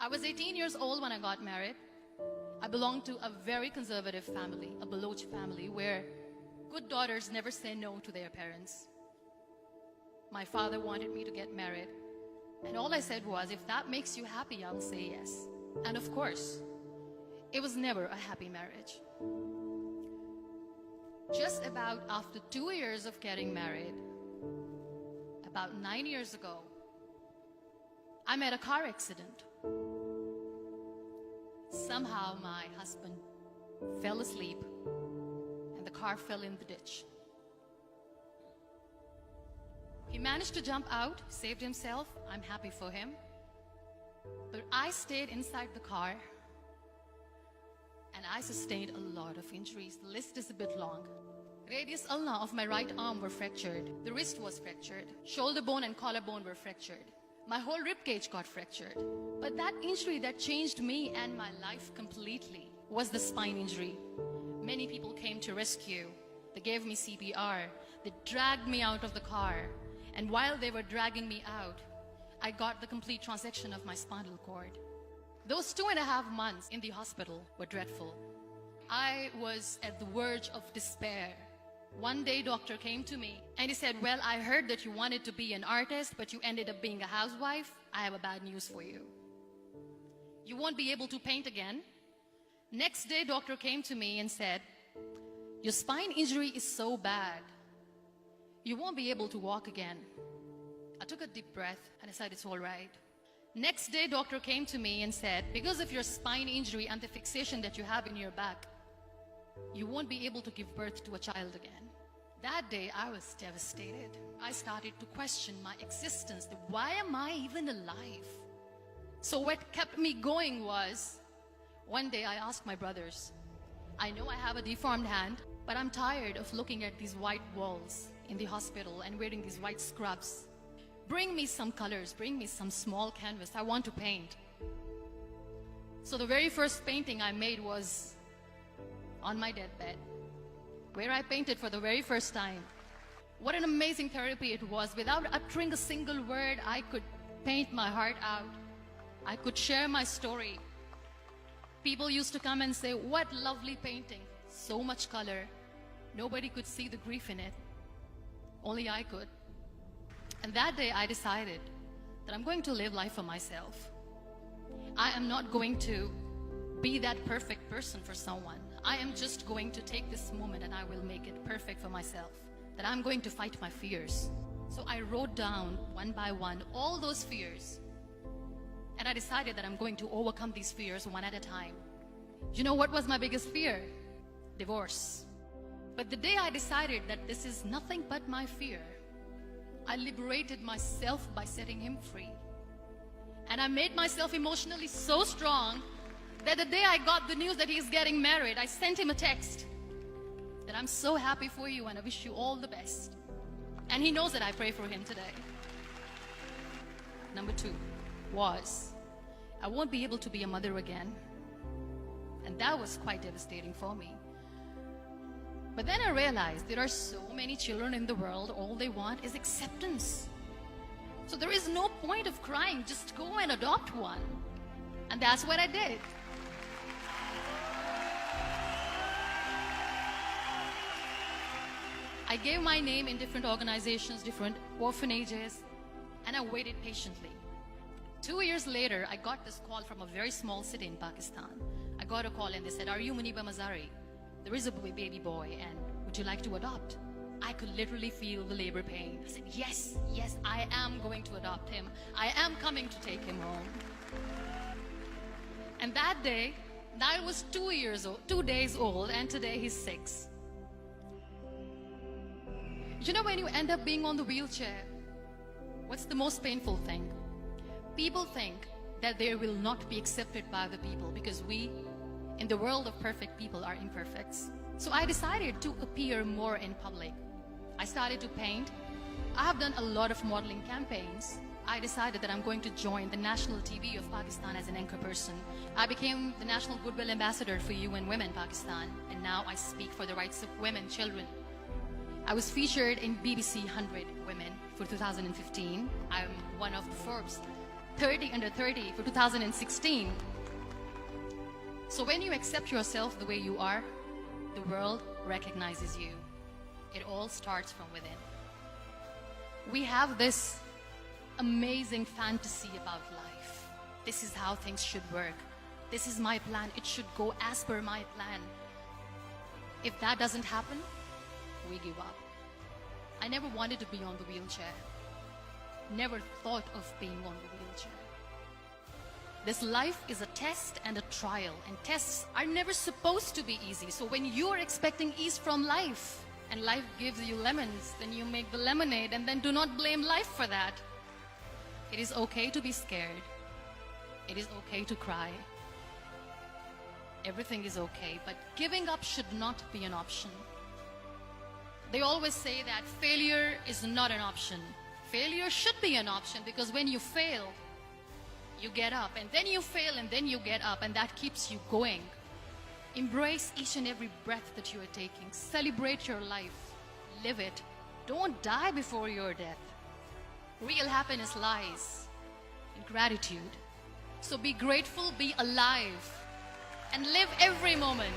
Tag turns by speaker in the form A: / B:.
A: I was 18 years old when I got married. I belonged to a very conservative family, a Baloch family, where good daughters never say no to their parents. My father wanted me to get married, and all I said was, if that makes you happy, I'll say yes. And of course, it was never a happy marriage. Just about after 2 years of getting married, about 9 years ago, I met a car accident. Somehow my husband fell asleep and the car fell in the ditch. He managed to jump out, saved himself. I'm happy for him. But I stayed inside the car and I sustained a lot of injuries. The list is a bit long. Radius ulna of my right arm were fractured. The wrist was fractured. Shoulder bone and collarbone were fractured. My whole rib cage got fractured. But that injury that changed me and my life completely was the spine injury. Many people came to rescue. They gave me CPR. They dragged me out of the car. And while they were dragging me out, I got the complete transection of my spinal cord. Those 2.5 months in the hospital were dreadful. I was at the verge of despair. One day, doctor came to me and he said, well, I heard that you wanted to be an artist, but you ended up being a housewife. I have a bad news for you. You won't be able to paint again. Next day, doctor came to me and said, your spine injury is so bad, you won't be able to walk again. I took a deep breath and I said, it's all right. Next day, doctor came to me and said, because of your spine injury and the fixation that you have in your back, you won't be able to give birth to a child again. That day, I was devastated. I started to question my existence. Why am I even alive? So what kept me going was, one day I asked my brothers, I know I have a deformed hand, but I'm tired of looking at these white walls in the hospital and wearing these white scrubs. Bring me some colors, bring me some small canvas. I want to paint. So the very first painting I made was on my deathbed, where I painted for the very first time. What an amazing therapy it was. Without uttering a single word, I could paint my heart out. I could share my story. People used to come and say, what lovely painting, so much color. Nobody could see the grief in it. Only I could. And that day I decided that I'm going to live life for myself. I am not going to be that perfect person for someone. I am just going to take this moment and I will make it perfect for myself. That I'm going to fight my fears. So I wrote down one by one all those fears. And I decided that I'm going to overcome these fears one at a time. You know what was my biggest fear? Divorce. But the day I decided that this is nothing but my fear, I liberated myself by setting him free. And I made myself emotionally so strong that the day I got the news that he's getting married, I sent him a text that I'm so happy for you and I wish you all the best. And he knows that I pray for him today. Number 2 was, I won't be able to be a mother again. And that was quite devastating for me. But then I realized there are so many children in the world, all they want is acceptance. So there is no point of crying, just go and adopt one. And that's what I did. I gave my name in different organizations, different orphanages, and I waited patiently. 2 years later, I got this call from a very small city in Pakistan. I got a call and they said, are you Muniba Mazari? There is a baby boy and would you like to adopt? I could literally feel the labor pain. I said, yes, I am going to adopt him. I am coming to take him home. And that day, I was 2 days old, and today he's 6. You know, when you end up being on the wheelchair, what's the most painful thing? People think that they will not be accepted by the people because we, in the world of perfect people, are imperfects. So I decided to appear more in public. I started to paint. I have done a lot of modeling campaigns. I decided that I'm going to join the national TV of Pakistan as an anchor person. I became the National Goodwill Ambassador for UN Women Pakistan, and now I speak for the rights of women, children. I was featured in BBC 100 Women for 2015. I'm one of the Forbes 30 under 30 for 2016. So when you accept yourself the way you are, the world recognizes you. It all starts from within. We have this amazing fantasy about life. This is how things should work. This is my plan. It should go as per my plan. If that doesn't happen, we give up. I never wanted to be on the wheelchair. Never thought of being on the wheelchair. This life is a test and a trial, and tests are never supposed to be easy. So when you are expecting ease from life, and life gives you lemons, then you make the lemonade, and then do not blame life for that. It is okay to be scared. It is okay to cry. Everything is okay, but giving up should not be an option. They always say that failure is not an option. Failure should be an option, because when you fail, you get up, and then you fail, and then you get up, and that keeps you going. Embrace each and every breath that you are taking. Celebrate your life. Live it. Don't die before your death. Real happiness lies in gratitude. So be grateful, be alive, and live every moment.